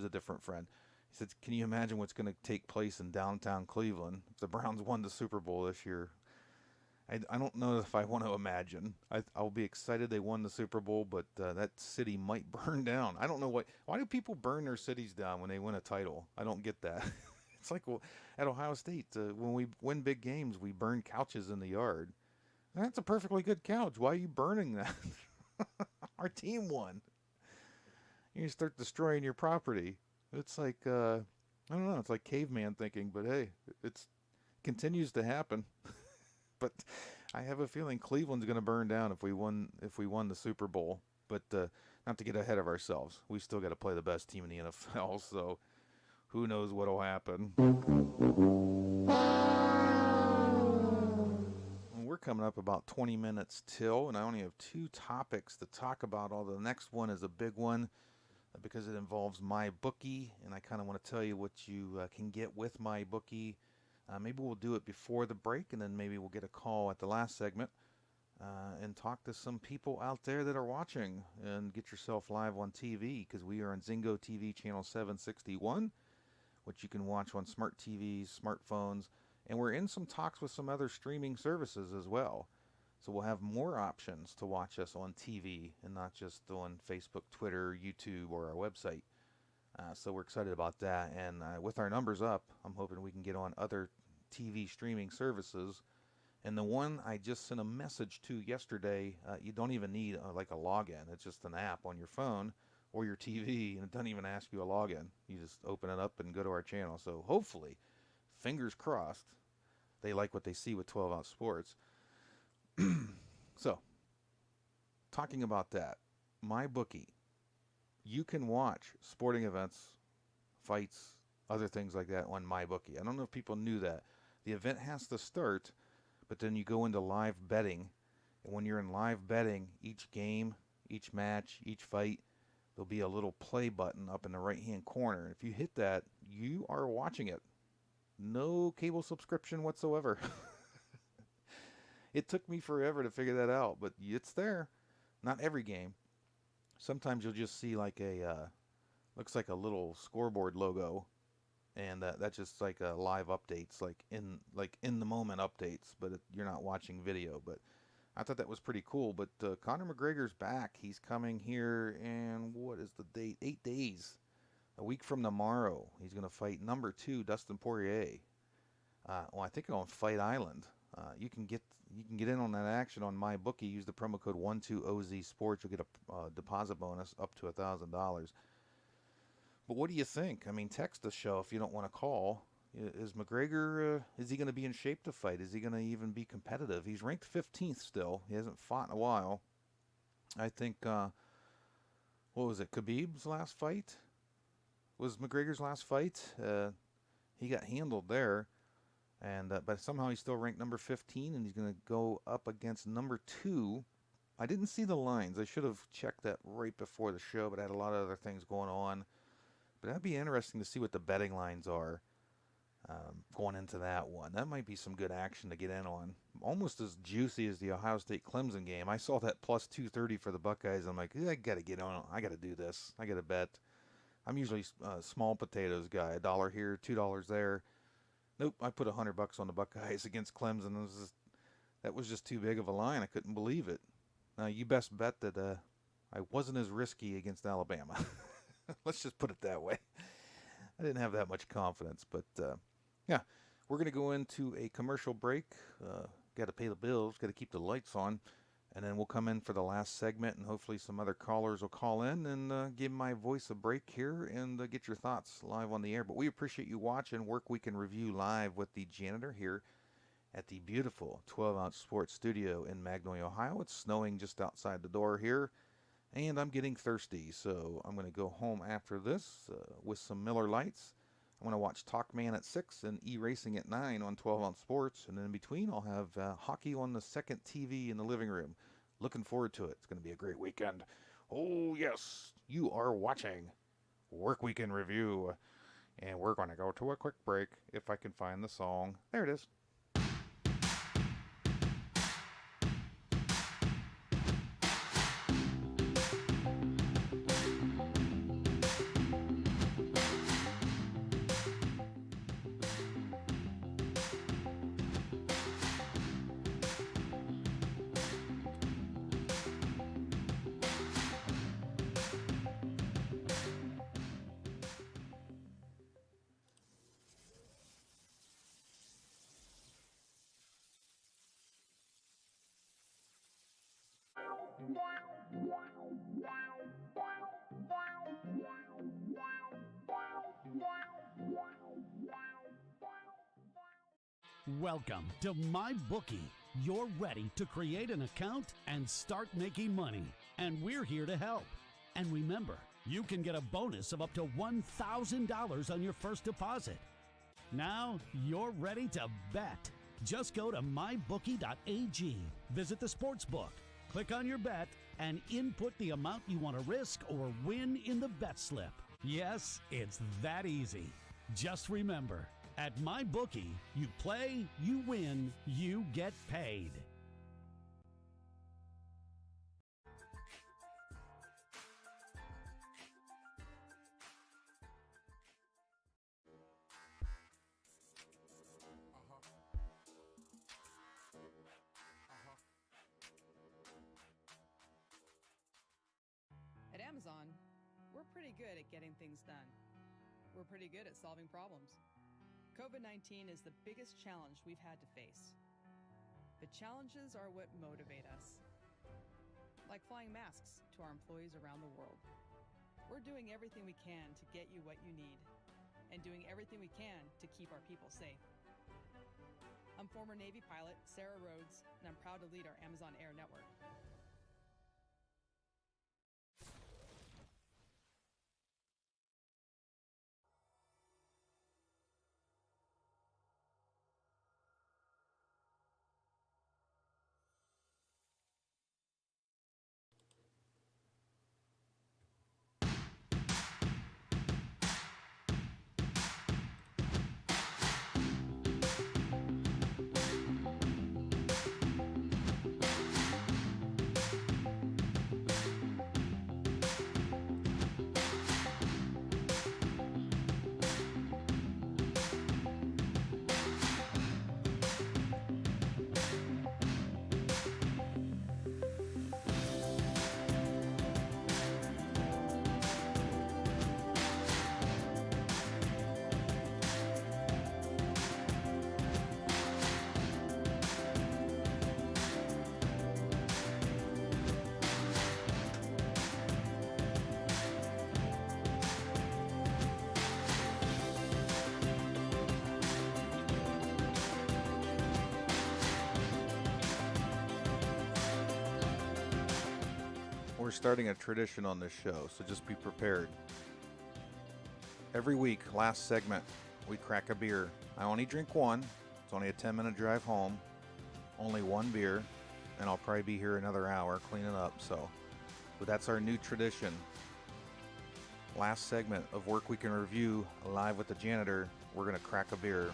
said, can you imagine what's going to take place in downtown Cleveland if the Browns won the Super Bowl this year? I don't know if I want to imagine. I'll be excited they won the Super Bowl, but that city might burn down. I don't know why do people burn their cities down when they win a title? I don't get that. It's like at Ohio State, when we win big games, we burn couches in the yard. That's a perfectly good couch. Why are you burning that? Our team won. You start destroying your property. It's like, I don't know, it's like caveman thinking, but hey, it continues to happen. But I have a feeling Cleveland's going to burn down if we won the Super Bowl. But not to get ahead of ourselves. We still got to play the best team in the NFL, so who knows what'll happen. We're coming up about 20 minutes till, and I only have 2 topics to talk about. Although the next one is a big one because it involves MyBookie, and I kind of want to tell you what you can get with MyBookie. Maybe we'll do it before the break, and then maybe we'll get a call at the last segment and talk to some people out there that are watching and get yourself live on TV, because we are on Zingo TV channel 761, which you can watch on smart TVs, smartphones, and we're in some talks with some other streaming services as well. So we'll have more options to watch us on TV and not just on Facebook, Twitter, YouTube, or our website. So we're excited about that. And with our numbers up, I'm hoping we can get on other TV streaming services. And the one I just sent a message to yesterday, you don't even need like a login. It's just an app on your phone or your TV, and it doesn't even ask you a login. You just open it up and go to our channel. So hopefully, fingers crossed, they like what they see with 12 Ounce Sports. So, talking about that, my bookie, you can watch sporting events, fights, other things like that on my bookie. I don't know if people knew that. The event has to start, but then you go into live betting. And when you're in live betting, each game, each match, each fight, there'll be a little play button up in the right-hand corner. If you hit that, you are watching it. No cable subscription whatsoever. It took me forever to figure that out, but it's there. Not every game. Sometimes you'll just see like looks like a little scoreboard logo, and that's just like live updates, like in the moment updates, but you're not watching video. But I thought that was pretty cool. But Conor McGregor's back. He's coming here, and what is the date? 8 days. A week from tomorrow, he's going to fight number 2, Dustin Poirier. I think on Fight Island. You can get in on that action on my bookie. Use the promo code 12OZ Sports. You'll get a deposit bonus up to $1,000. But what do you think? I mean, text the show if you don't want to call. Is McGregor, is he going to be in shape to fight? Is he going to even be competitive? He's ranked 15th still. He hasn't fought in a while. I think, what was it, Khabib's last fight? Was McGregor's last fight? He got handled there. And but somehow he's still ranked number 15, and he's going to go up against number 2. I didn't see the lines. I should have checked that right before the show, but I had a lot of other things going on. But that'd be interesting to see what the betting lines are going into that one. That might be some good action to get in on. Almost as juicy as the Ohio State-Clemson game. I saw that plus 230 for the Buckeyes. I'm like, I got to get on. I got to do this. I got to bet. I'm usually a small potatoes guy. $1 here, $2 there. Nope, I put $100 on the Buckeyes against Clemson. That was just too big of a line. I couldn't believe it. Now, you best bet that I wasn't as risky against Alabama. Let's just put it that way. I didn't have that much confidence. But, yeah, we're going to go into a commercial break. Got to pay the bills. Got to keep the lights on. And then we'll come in for the last segment, and hopefully some other callers will call in and give my voice a break here and get your thoughts live on the air. But we appreciate you watching Work Week in Review live with the janitor here at the beautiful 12 Ounce Sports Studio in Magnolia, Ohio. It's snowing just outside the door here, and I'm getting thirsty, so I'm going to go home after this with some Miller Lights. I'm going to watch Talkman at 6 and E-Racing at 9 on 12 Ounce Sports. And then in between, I'll have hockey on the second TV in the living room. Looking forward to it. It's going to be a great weekend. Oh, yes, you are watching Work Week in Review. And we're going to go to a quick break if I can find the song. There it is.
Welcome to MyBookie. You're ready to create an account and start making money, and we're here to help. And remember, you can get a bonus of up to $1,000 on your first deposit. Now you're ready to bet. Just go to mybookie.ag, visit the sportsbook, click on your bet, and input the amount you want to risk or win in the bet slip. Yes, it's that easy. Just remember, at MyBookie, you play, you win, you get paid.
At Amazon, we're pretty good at getting things done. We're pretty good at solving problems. COVID-19 is the biggest challenge we've had to face. But challenges are what motivate us. Like flying masks to our employees around the world. We're doing everything we can to get you what you need, and doing everything we can to keep our people safe. I'm former Navy pilot Sarah Rhodes, and I'm proud to lead our Amazon Air network.
We're starting a tradition on this show, so just be prepared. Every week, last segment, we crack a beer. I only drink one. It's only a 10-minute drive home. Only one beer, and I'll probably be here another hour cleaning up. But that's our new tradition. Last segment of Work Week in Review, live with the janitor. We're going to crack a beer.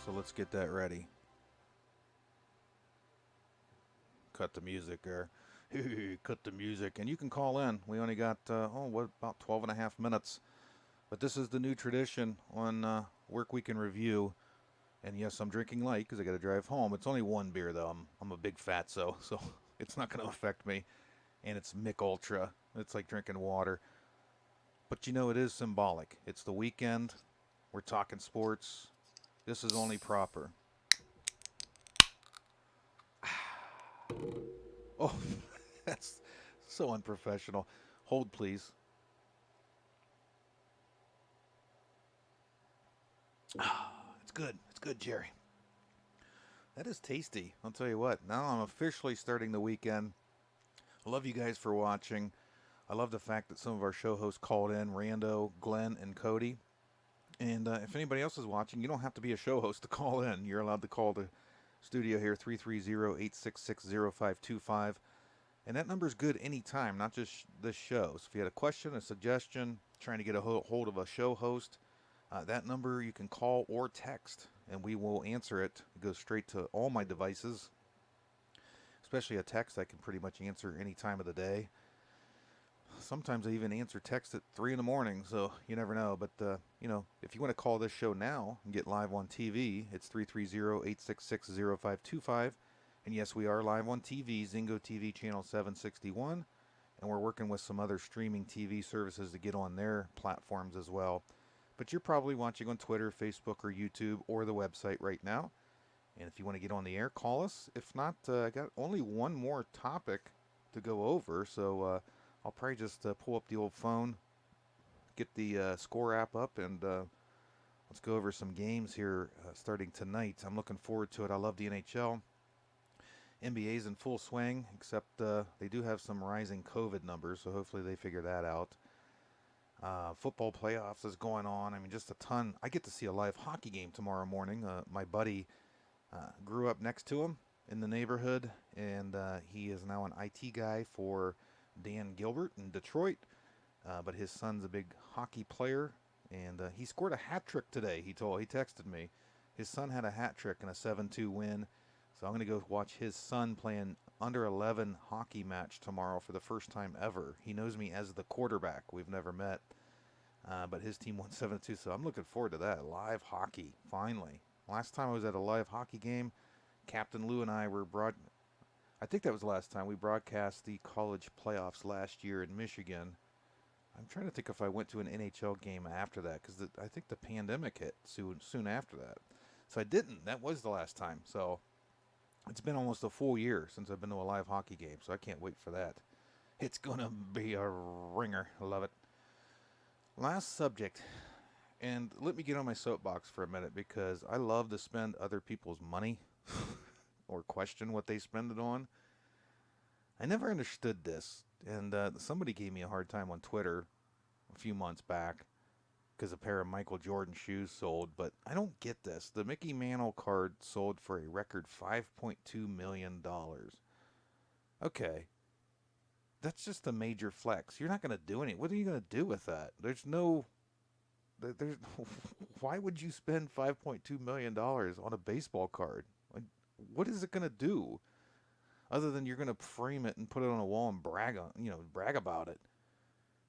So let's get that ready. Cut the music there. Cut the music. And you can call in. We only got, about 12 and a half minutes. But this is the new tradition on Work Week in Review. And yes, I'm drinking light because I got to drive home. It's only one beer, though. I'm a big fatso, so it's not going to affect me. And it's Mick Ultra. It's like drinking water. But you know, it is symbolic. It's the weekend. We're talking sports. This is only proper. Oh, that's so unprofessional. Hold, please. It's good. It's good, Jerry. That is tasty. I'll tell you what. Now I'm officially starting the weekend. I love you guys for watching. I love the fact that some of our show hosts called in, Rando, Glenn, and Cody. And if anybody else is watching, you don't have to be a show host to call in. You're allowed to call the studio here, 330-866-0525. And that number's good anytime, not just this show. So if you had a question, a suggestion, trying to get a hold of a show host, that number you can call or text, and we will answer it. It goes straight to all my devices, especially a text I can pretty much answer any time of the day. Sometimes I even answer text at 3 in the morning, so you never know. But, if you want to call this show now and get live on TV, it's 330-866-0525. And yes, we are live on TV, Zingo TV channel 761. And we're working with some other streaming TV services to get on their platforms as well. But you're probably watching on Twitter, Facebook, or YouTube, or the website right now. And if you want to get on the air, call us. If not, I got only one more topic to go over, so I'll probably just pull up the old phone, get the score app up, and let's go over some games here starting tonight. I'm looking forward to it. I love the NHL. NBA's in full swing, except they do have some rising COVID numbers, so hopefully they figure that out. Football playoffs is going on. I mean, just a ton. I get to see a live hockey game tomorrow morning. My buddy grew up next to him in the neighborhood, and he is now an IT guy for Dan Gilbert in Detroit. But his son's a big hockey player, and he scored a hat trick today. He texted me. His son had a hat trick in a 7-2 win. So I'm going to go watch his son play an under 11 hockey match tomorrow for the first time ever. He knows me as the quarterback. We've never met. But his team won 7-2, so I'm looking forward to that. Live hockey, finally. Last time I was at a live hockey game, Captain Lou and I were I think that was the last time we broadcast the college playoffs last year in Michigan. I'm trying to think if I went to an NHL game after that, because I think the pandemic hit soon after that. So I didn't. That was the last time. So it's been almost a full year since I've been to a live hockey game, so I can't wait for that. It's going to be a ringer. I love it. Last subject. And let me get on my soapbox for a minute, because I love to spend other people's money or question what they spend it on. I never understood this. And somebody gave me a hard time on Twitter a few months back because a pair of Michael Jordan shoes sold. But I don't get this. The Mickey Mantle card sold for a record $5.2 million. Okay. That's just a major flex. You're not going to do anything. What are you going to do with that? There's why would you spend $5.2 million on a baseball card? Like, what is it going to do? Other than you're going to frame it and put it on a wall and brag about it.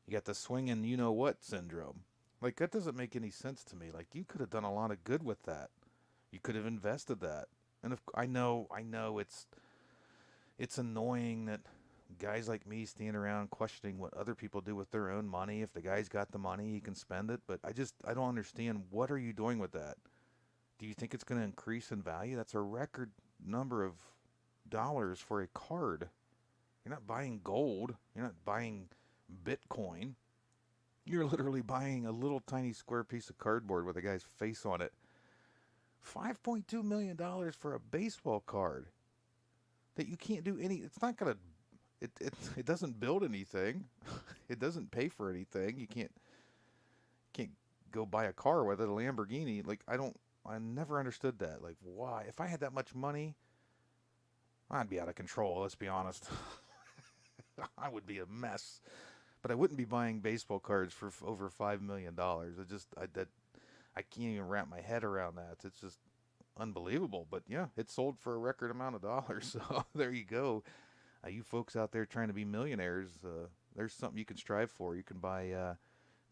You got the swinging you-know-what syndrome. Like, that doesn't make any sense to me. Like, you could have done a lot of good with that. You could have invested that. And I know it's annoying that guys like me stand around questioning what other people do with their own money. If the guy's got the money, he can spend it. But I don't understand. What are you doing with that? Do you think it's going to increase in value? That's a record number of dollars for a card. You're not buying gold. You're not buying Bitcoin. You're literally buying a little tiny square piece of cardboard with a guy's face on it. $5.2 million for a baseball card that you can't do any. It's not gonna. It doesn't build anything. It doesn't pay for anything. You can't go buy a car with it, a Lamborghini. Like, I never understood that. Like, why? If I had that much money, I'd be out of control, let's be honest. I would be a mess. But I wouldn't be buying baseball cards for over $5 million. I can't even wrap my head around that. It's just unbelievable. But yeah, it sold for a record amount of dollars. So there you go. You folks out there trying to be millionaires, there's something you can strive for. You can buy,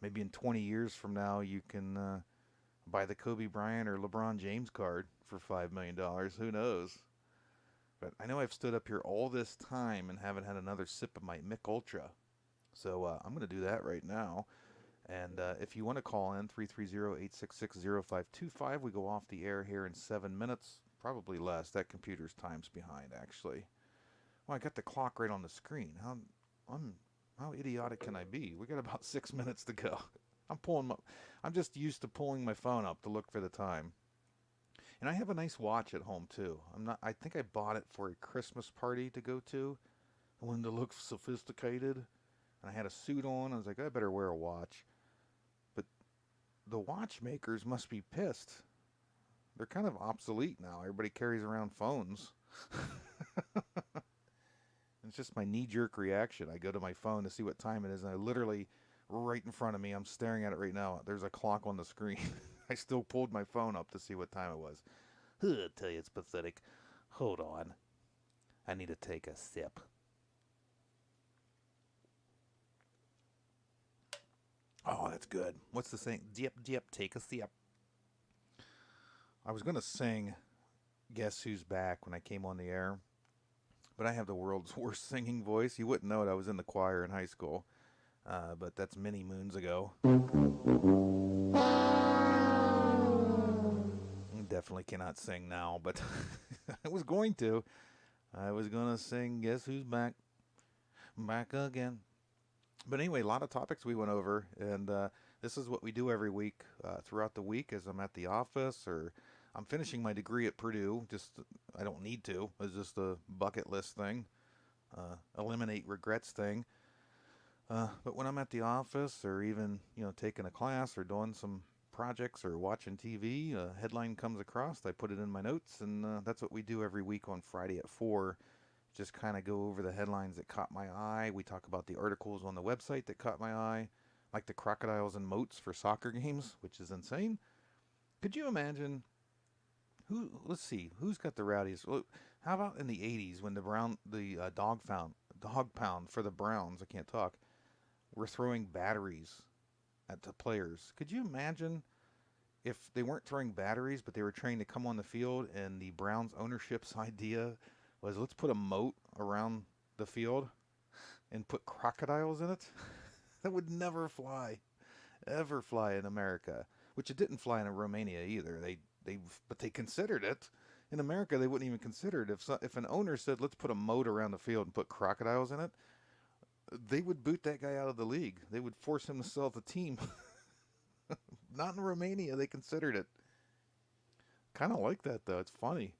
maybe in 20 years from now, you can buy the Kobe Bryant or LeBron James card for $5 million. Who knows? But I know I've stood up here all this time and haven't had another sip of my Mick Ultra. So I'm going to do that right now. And if you want to call in, 330-866-0525. We go off the air here in 7 minutes. Probably less. That computer's time's behind, actually. Well, I got the clock right on the screen. How idiotic can I be? We got about 6 minutes to go. I'm just used to pulling my phone up to look for the time. And I have a nice watch at home too. I think I bought it for a Christmas party to go to. I wanted to look sophisticated. And I had a suit on. I was like, I better wear a watch. But the watchmakers must be pissed. They're kind of obsolete now. Everybody carries around phones. It's just my knee-jerk reaction. I go to my phone to see what time it is, and I literally, right in front of me, I'm staring at it right now. There's a clock on the screen. I still pulled my phone up to see what time it was. I tell you, it's pathetic. Hold on. I need to take a sip. Oh, that's good. What's the saying? Dip, dip, take a sip. I was going to sing Guess Who's Back when I came on the air, but I have the world's worst singing voice. You wouldn't know it. I was in the choir in high school, but that's many moons ago. Definitely cannot sing now, but I was going to. I was going to sing Guess Who's Back? Back again. But anyway, a lot of topics we went over, and this is what we do every week throughout the week as I'm at the office, or I'm finishing my degree at Purdue. Just, I don't need to. It's just a bucket list thing, eliminate regrets thing. But when I'm at the office, or even taking a class or doing some projects or watching TV, a headline comes across, I put it in my notes, and that's what we do every week on Friday at 4. Just kind of go over the headlines that caught my eye. We talk about the articles on the website that caught my eye, like the crocodiles and moats for soccer games, which is insane. Could you imagine let's see, who's got the rowdiest? How about in the 80s when the dog pound for the Browns, I can't talk, were throwing batteries at the players. Could you imagine if they weren't throwing batteries, but they were trying to come on the field, and the Browns ownership's idea was, let's put a moat around the field and put crocodiles in it? That would never fly, ever fly in America. Which it didn't fly in Romania either. But they considered it. In America, they wouldn't even consider it. If an owner said, "Let's put a moat around the field and put crocodiles in it," they would boot that guy out of the league. They would force him to sell the team. Not in Romania. They considered it. Kind of like that though. It's funny.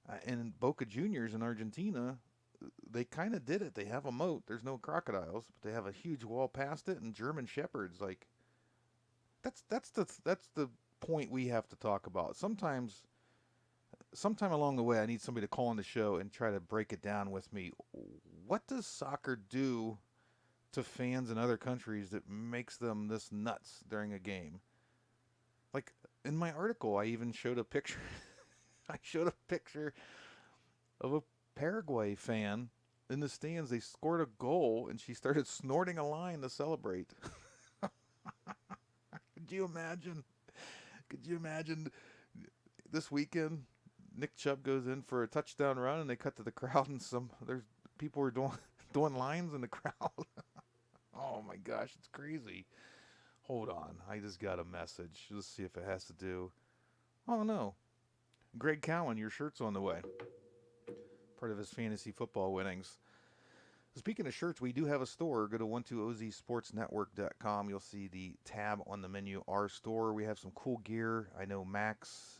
And in Boca Juniors in Argentina, they kind of did it. They have a moat. There's no crocodiles, but they have a huge wall past it and German shepherds. Like that's the point we have to talk about. Sometime along the way, I need somebody to call on the show and try to break it down with me. What does soccer do to fans in other countries that makes them this nuts during a game? Like in my article, I even showed a picture. I showed a picture of a Paraguay fan in the stands. They scored a goal and she started snorting a line to celebrate. Could you imagine? Could you imagine this weekend? Nick Chubb goes in for a touchdown run, and they cut to the crowd, and there's people were doing lines in the crowd. Oh my gosh, it's crazy. Hold on, I just got a message. Let's see if it has to do. Oh no, Greg Cowan, your shirt's on the way. Part of his fantasy football winnings. Speaking of shirts, we do have a store. Go to 12ozsportsnetwork.com. You'll see the tab on the menu, Our Store. We have some cool gear. I know Max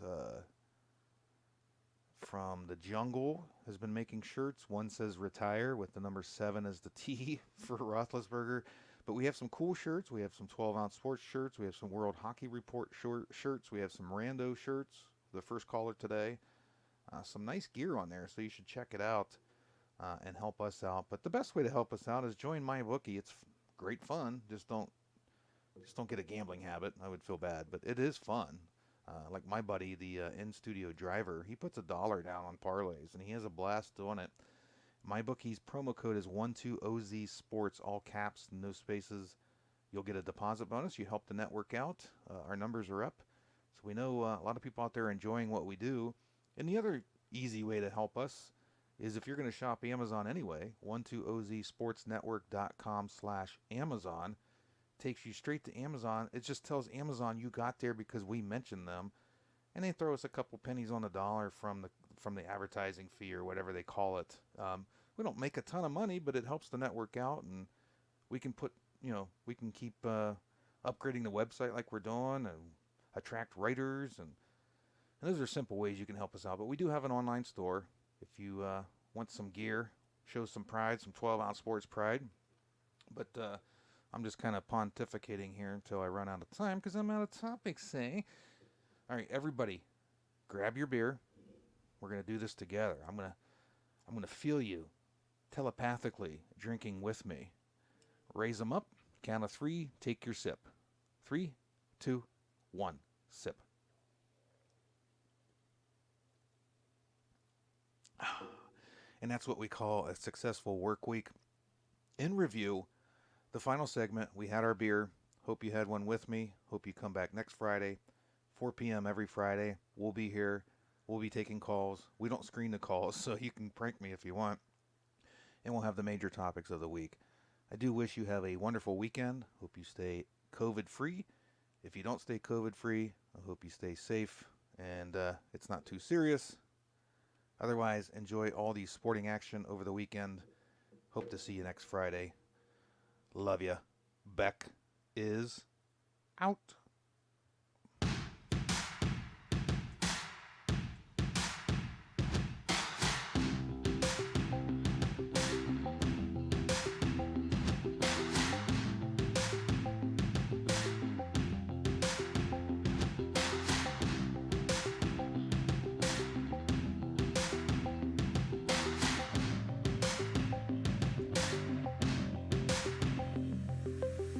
from the Jungle has been making shirts. One says retire with the number 7 as the T for Roethlisberger. But we have some cool shirts. We have some 12-ounce sports shirts. We have some World Hockey Report shirts. We have some Rando shirts, the first caller today. Some nice gear on there, so you should check it out and help us out. But the best way to help us out is join MyBookie. It's great fun. Just don't get a gambling habit. I would feel bad, but it is fun. Like my buddy, the in-studio driver, he puts $1 down on parlays, and he has a blast doing it. MyBookie's promo code is 12OZSports, all caps, no spaces. You'll get a deposit bonus. You help the network out. Our numbers are up. So we know a lot of people out there are enjoying what we do. And the other easy way to help us is if you're going to shop Amazon anyway, 12OZSportsNetwork.com/Amazon takes you straight to Amazon. It just tells Amazon you got there because we mentioned them, and they throw us a couple pennies on the dollar from the advertising fee or whatever they call it. We don't make a ton of money, but it helps the network out, and we can keep upgrading the website like we're doing and attract writers, and those are simple ways you can help us out. But we do have an online store if you want some gear, show some pride, some 12-ounce sports pride. But I'm just kind of pontificating here until I run out of time because I'm out of topics, say. All right, everybody, grab your beer. We're going to do this together. I'm going to feel you telepathically drinking with me. Raise them up. Count of 3. Take your sip. 3, 2, 1. Sip. And that's what we call a successful work week. In review, the final segment, we had our beer. Hope you had one with me. Hope you come back next Friday, 4 p.m. every Friday. We'll be here. We'll be taking calls. We don't screen the calls, so you can prank me if you want. And we'll have the major topics of the week. I do wish you have a wonderful weekend. Hope you stay COVID-free. If you don't stay COVID-free, I hope you stay safe and it's not too serious. Otherwise, enjoy all the sporting action over the weekend. Hope to see you next Friday. Love ya. Beck is out.